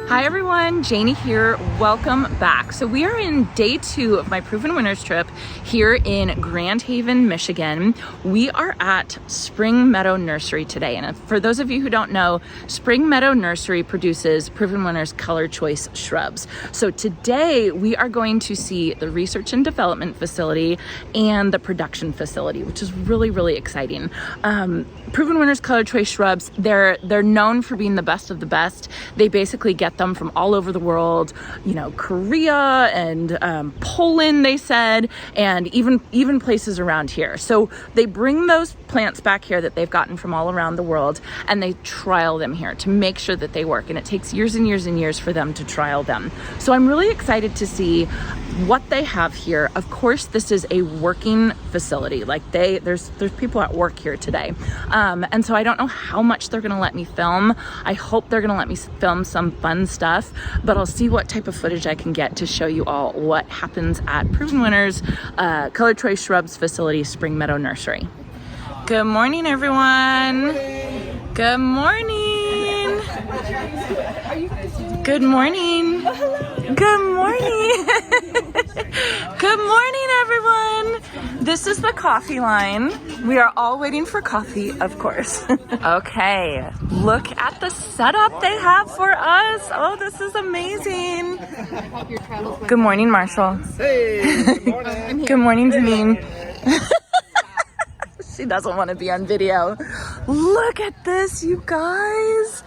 Hi everyone, Janie here. Welcome back. So we are in day 2 of my Proven Winners trip here in Grand Haven, Michigan. We are at Spring Meadow Nursery today. And for those of you who don't know, Spring Meadow Nursery produces Proven Winners Color Choice Shrubs. So today we are going to see the research and development facility and the production facility, which is really, really exciting. Proven Winners Color Choice Shrubs, they're known for being the best of the best. They basically get them from all over the world, you know, Korea and Poland, they said, and even places around here. So they bring those plants back here that they've gotten from all around the world, and they trial them here to make sure that they work. And it takes years and years and years for them to trial them. So I'm really excited to see what they have here. Of course, this is a working facility. Like there's people at work here today. And so I don't know how much they're gonna let me film. I hope they're gonna let me film some fun stuff, but I'll see what type of footage I can get to show you all what happens at Proven Winners Color Choice Shrubs facility, Spring Meadow Nursery. Good morning, everyone. Good morning. Good morning. Good morning. Good morning, everyone. This is the coffee line. We are all waiting for coffee, of course. Okay, look at the setup they have for us. Oh, this is amazing. Good morning, Marshall. Hey, good morning. Good morning, Janine. She doesn't want to be on video. Look at this, you guys.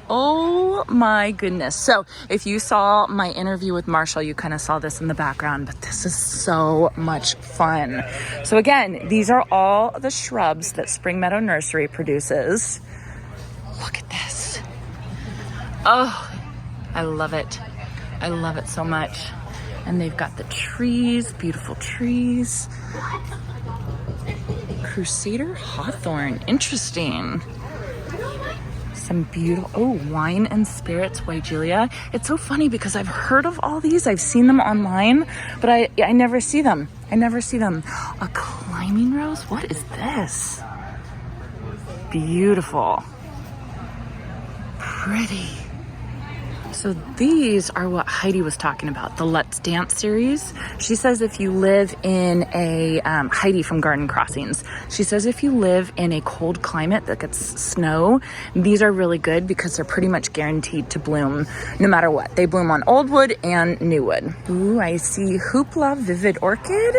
Oh my goodness. So if you saw my interview with Marshall, you kind of saw this in the background, but this is so much fun. So again, these are all the shrubs that Spring Meadow Nursery produces. Look at this. Oh, I love it. I love it so much. And they've got the trees, beautiful trees. Crusader Hawthorn, interesting. Some beautiful, oh, Wine and Spirits Weigelia. It's so funny because I've heard of all these. I've seen them online, but I never see them. I never see them. A climbing rose? What is this? Beautiful. Pretty. So these are what Heidi was talking about, the Let's Dance series. She says if you live in a, Heidi from Garden Crossings, she says if you live in a cold climate that gets snow, these are really good because they're pretty much guaranteed to bloom no matter what. They bloom on old wood and new wood. Ooh, I see Hoopla Vivid Orchid.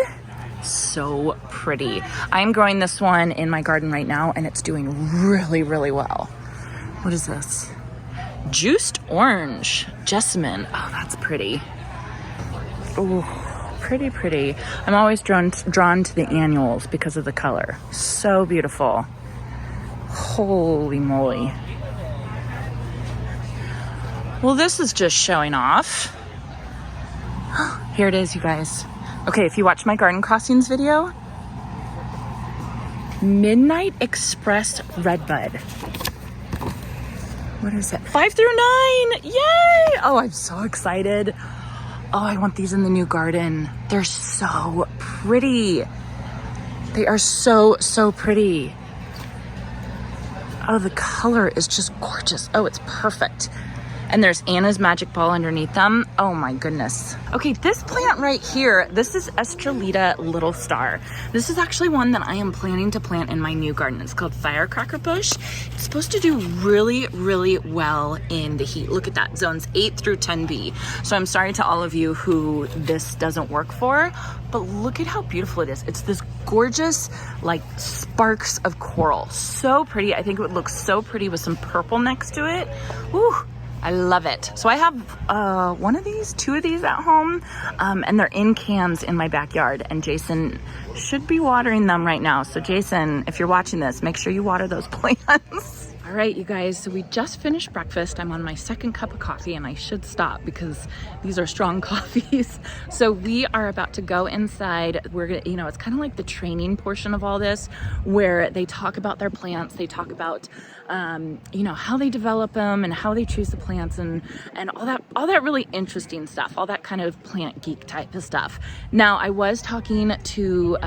So pretty. I'm growing this one in my garden right now and it's doing really, really well. What is this? Juiced Orange Jessamine. Oh, that's pretty. Oh, pretty, pretty. I'm always drawn to the annuals because of the color. So beautiful. Holy moly. Well, this is just showing off. Here it is, you guys. Okay, if you watch my Garden Crossings video, Midnight Express Redbud. What is it? 5 through 9. Yay! Oh, I'm so excited. Oh, I want these in the new garden. They're so pretty. They are so, so pretty. Oh, the color is just gorgeous. Oh, it's perfect. And there's Anna's Magic Ball underneath them. Oh my goodness. Okay, this plant right here, this is Estrelita Little Star. This is actually one that I am planning to plant in my new garden. It's called Firecracker Bush. It's supposed to do really, really well in the heat. Look at that, zones 8 through 10B. So I'm sorry to all of you who this doesn't work for, but look at how beautiful it is. It's this gorgeous, like sparks of coral. So pretty. I think it would look so pretty with some purple next to it. Woo. I love it. So I have one of these, 2 of these at home, and they're in cans in my backyard, and Jason should be watering them right now. So Jason, if you're watching this, make sure you water those plants. All right, you guys, so we just finished breakfast. I'm on my 2nd cup of coffee and I should stop because these are strong coffees. So we are about to go inside. We're gonna, you know, it's kind of like the training portion of all this where they talk about their plants. They talk about, you know, how they develop them and how they choose the plants and all that really interesting stuff, all that kind of plant geek type of stuff. Now, I was talking to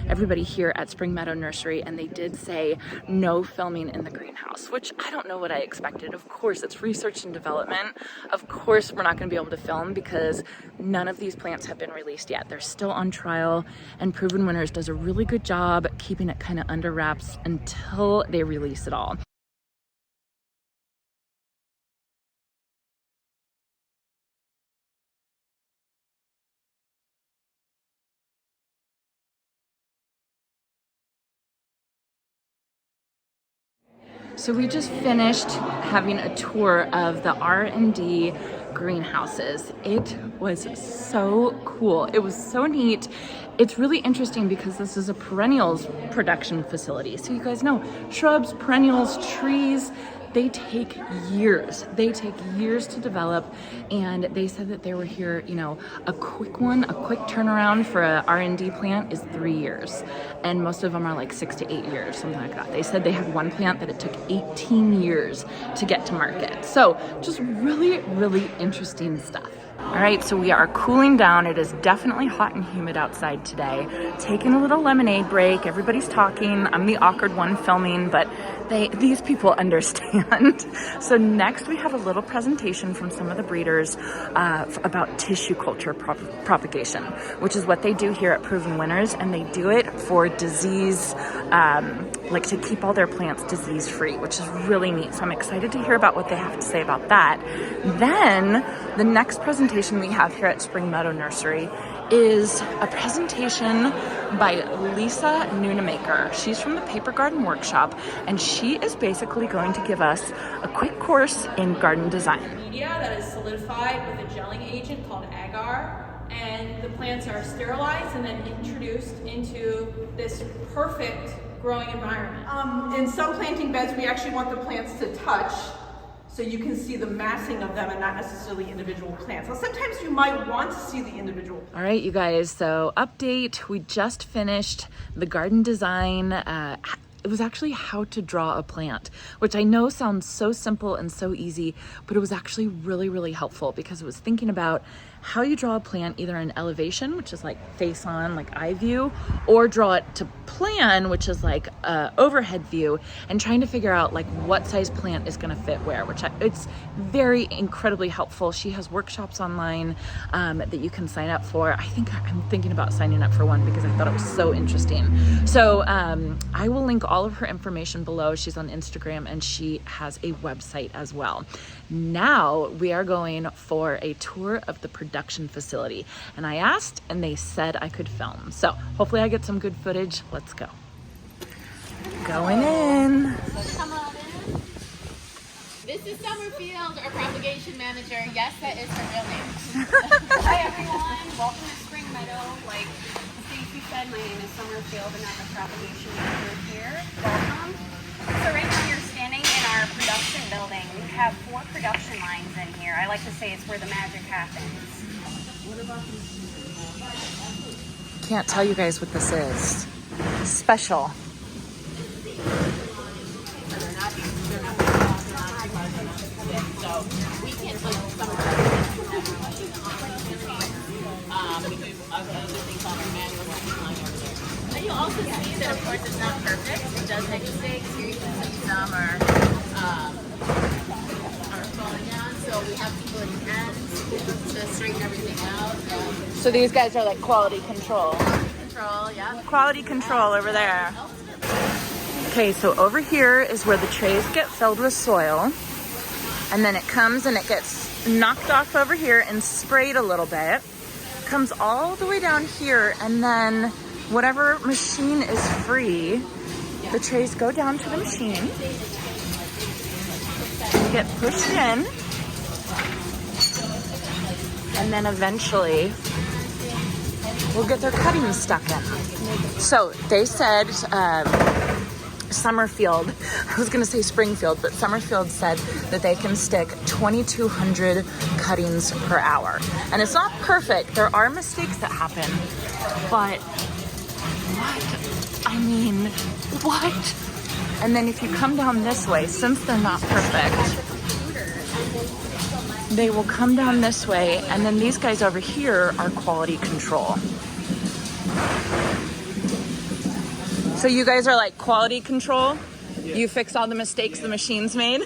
everybody here at Spring Meadow Nursery and they did say no filming in the greenhouse. greenhouse, which I don't know what I expected. Of course, it's research and development. Of course, we're not going to be able to film because none of these plants have been released yet. They're still on trial, and Proven Winners does a really good job keeping it kind of under wraps until they release it all. So we just finished having a tour of the R&D greenhouses. It was so cool. It was so neat. It's really interesting because this is a perennials production facility. So you guys know, shrubs, perennials, trees, they take years. They take years to develop, and they said that they were here, you know, a quick turnaround for a R&D plant is 3 years, and most of them are like 6 to 8 years, something like that. They said they had one plant that it took 18 years to get to market. So just really, really interesting stuff. All right, so we are cooling down. It is definitely hot and humid outside today. Taking a little lemonade break. Everybody's talking. I'm the awkward one filming, but these people understand. So next we have a little presentation from some of the breeders about tissue culture propagation, which is what they do here at Proven Winners, and they do it for disease, like to keep all their plants disease free, which is really neat. So I'm excited to hear about what they have to say about that. Then the next presentation we have here at Spring Meadow Nursery is a presentation by Lisa Nunemaker. She's from the Paper Garden Workshop, and she is basically going to give us a quick course in garden design. Media that is solidified with a gelling agent called agar, and the plants are sterilized and then introduced into this perfect growing environment. In some planting beds, we actually want the plants to touch, so you can see the massing of them and not necessarily individual plants. Now, sometimes you might want to see the individual. All right, you guys, so update, we just finished the garden design. It was actually how to draw a plant, which I know sounds so simple and so easy, but it was actually really, really helpful because it was thinking about how you draw a plant either in elevation, which is like face on, like eye view, or draw it to plan, which is like overhead view, and trying to figure out like what size plant is gonna fit where, it's very incredibly helpful. She has workshops online that you can sign up for. I'm thinking about signing up for one because I thought it was so interesting. So I will link all of her information below. She's on Instagram and she has a website as well. Now we are going for a tour of the production facility, and I asked and they said I could film. So hopefully I get some good footage. Let's go. Going in. Come on in. This is Summerfield, our propagation manager. Yes, that is her real name. Hi everyone, welcome to Spring Meadow. Like Stacy said, my name is Summerfield and I'm the propagation manager here. Welcome. So right now you're standing in our production building. We have 4 production lines in here. I like to say it's where the magic happens. Can't tell you guys what this is. Special. So we can put some of we do other things on our manual line over there. And you'll also see that, of course, it's not perfect. It does make mistakes. Here you can see some are falling down. So we have people in hands to straighten everything out. So these guys are like quality control. Control, yeah. Quality control over there. Okay, so over here is where the trays get filled with soil. And then it comes and it gets knocked off over here and sprayed a little bit. Comes all the way down here, and then whatever machine is free, the trays go down to the machine. Get pushed in. And then eventually we'll get their cuttings stuck in. So they said, Summerfield, I was gonna say Springfield, but Summerfield said that they can stick 2,200 cuttings per hour. And it's not perfect, there are mistakes that happen, but what? I mean, what? And then if you come down this way, since they're not perfect, they will come down this way, and then these guys over here are quality control. So you guys are like quality control? You fix all the mistakes the machine's made?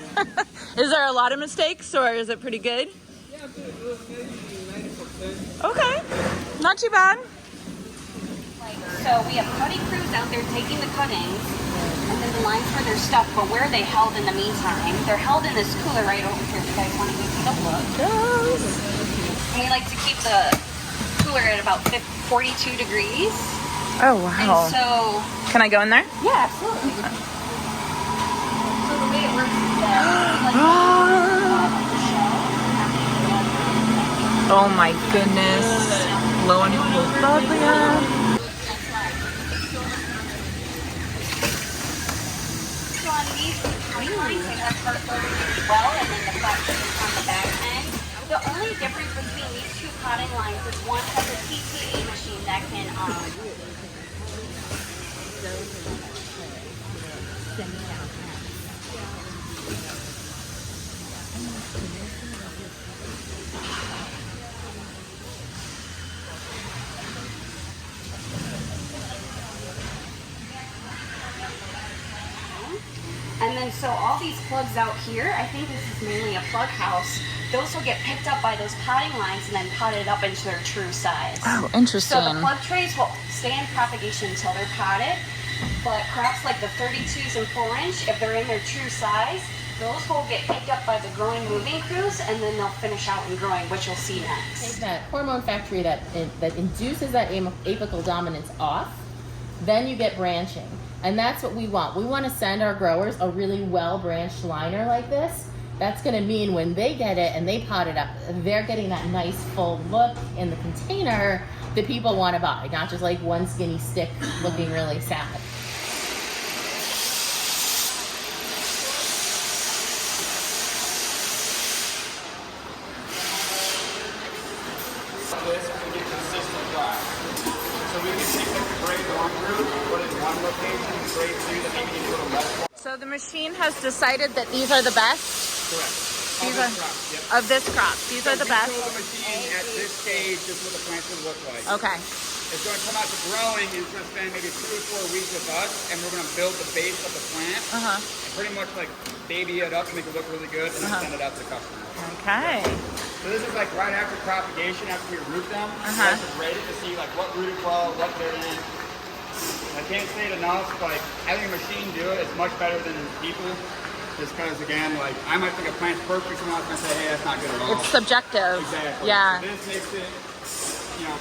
Is there a lot of mistakes or is it pretty good? Yeah, maybe 90%. Okay, not too bad. So we have cutting crews out there taking the cuttings, and then the lines where they're stuck, but where are they held in the meantime? They're held in this cooler right over here. If you guys want to take a look. Yes. And we like to keep the cooler at about 42 degrees. Oh, wow. And so, Can I go in there? yeah, absolutely. So the way it works is that we like Oh my goodness. Lo and behold, So on these cutting lines, they have part over here as well, and then the flat surface on the back end. The only difference between these two cutting lines is one has a TTA machine that can and then so all these plugs out here, I think this is mainly a plug house. Those will get picked up by those potting lines and then potted up into their true size. Oh, interesting. So the plug trays will stay in propagation until they're potted, but crops like the 32s and 4-inch, if they're in their true size, those will get picked up by the growing moving crews and then they'll finish out in growing, which you'll see next. Take that hormone factory that induces that apical dominance off, then you get branching. And that's what we want. We want to send our growers a really well-branched liner like this. That's going to mean when they get it and they pot it up, they're getting that nice full look in the container that people want to buy, not just like one skinny stick looking really sad. This to get consistent dry. So we can take like the grade 1 group, put it in one location, grade 2 that maybe need a little less. So the machine has decided that these are the best? Correct. These Of are this crop, yep. of this crop. These are the best? Control the machine at this stage, this is what the plant's going to look like. Okay. It's going to come out to growing, and it's going to spend maybe 2 or 4 weeks with us, and we're going to build the base of the plant, and pretty much like baby it up, make it look really good, and then send it out to the customer. Okay. So this is like right after propagation, after we root them. This is ready to see like what rooted well, what they're in. I can't say it enough, like having a machine do it is much better than people. Just because again, like I might think a plant's perfect, someone else might say, hey, that's not good at all. It's subjective. Exactly. Yeah. So this makes it, you know,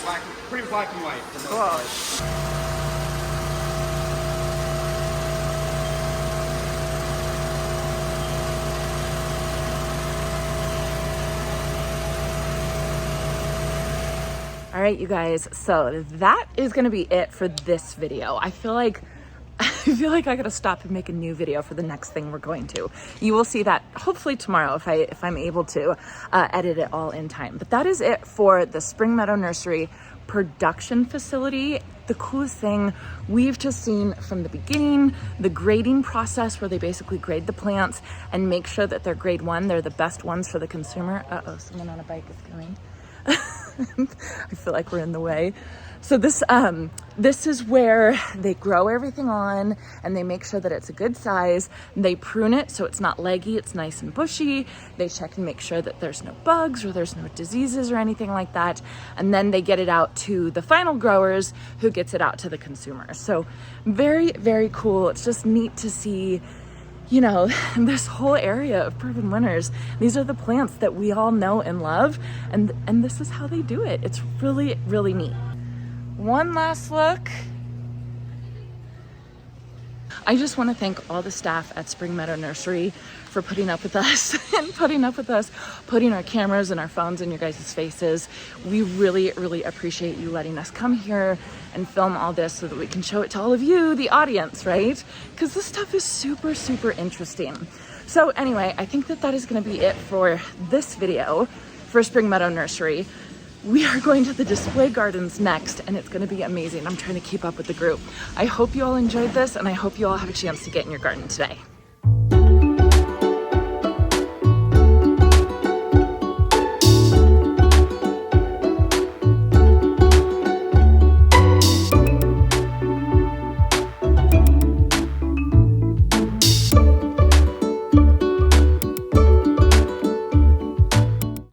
pretty black and white. For the most part. All right, you guys, so that is gonna be it for this video. I feel like I gotta stop and make a new video for the next thing we're going to. You will see that hopefully tomorrow if I'm able to edit it all in time. But that is it for the Spring Meadow Nursery production facility. The coolest thing we've just seen from the beginning, the grading process where they basically grade the plants and make sure that they're grade 1. They're the best ones for the consumer. Uh-oh, someone on a bike is coming. I feel like we're in the way. So this is where they grow everything on and they make sure that it's a good size. They prune it so it's not leggy, it's nice and bushy. They check and make sure that there's no bugs or there's no diseases or anything like that. And then they get it out to the final growers who gets it out to the consumer. So very, very cool. It's just neat to see, you know, this whole area of Proven Winners. These are the plants that we all know and love, and this is how they do it. It's really, really neat. One last look. I just want to thank all the staff at Spring Meadow Nursery for putting up with us and putting our cameras and our phones in your guys' faces. We really, really appreciate you letting us come here and film all this so that we can show it to all of you, the audience, right? Because this stuff is super, super interesting. So anyway, I think that is going to be it for this video for Spring Meadow Nursery. We are going to the display gardens next, and it's going to be amazing. I'm trying to keep up with the group. I hope you all enjoyed this, and I hope you all have a chance to get in your garden today.